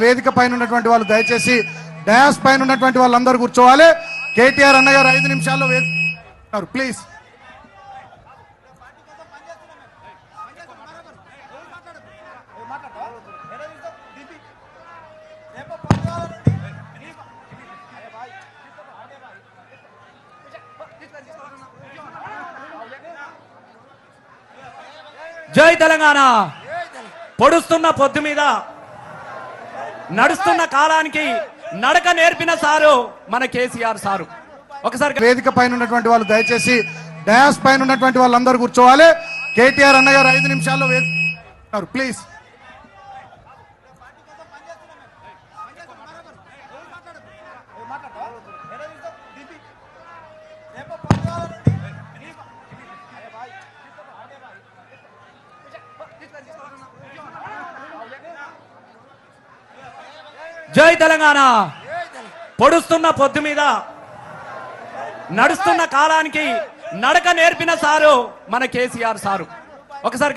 వేదిక పైన ఉన్నటువంటి వాళ్ళు దయచేసి డయాస్ పైన ఉన్నటువంటి వాళ్ళందరూ కూర్చోవాలి. కేటీఆర్ అన్నగారు 5 నిమిషాల్లో ప్లీజ్. జై తెలంగాణ. పొడుస్తున్న పొద్దు మీద నడుస్తున్న కాలానికి నడక నేర్పిన సారు మన కేసీఆర్ సారు. ఒకసారి వేదిక పైన ఉన్నటువంటి వాళ్ళు దయచేసి డయాస్ పైన ఉన్నటువంటి వాళ్ళందరూ కూర్చోవాలి. కేటీఆర్ అన్నగారు 5 నిమిషాల్లో ప్లీజ్. జై తెలంగాణ. పొడుస్తున్న పొద్దు మీద నడుస్తున్న కాలానికి నడక నేర్పిన సారు మన కేసీఆర్ సారు. ఒకసారి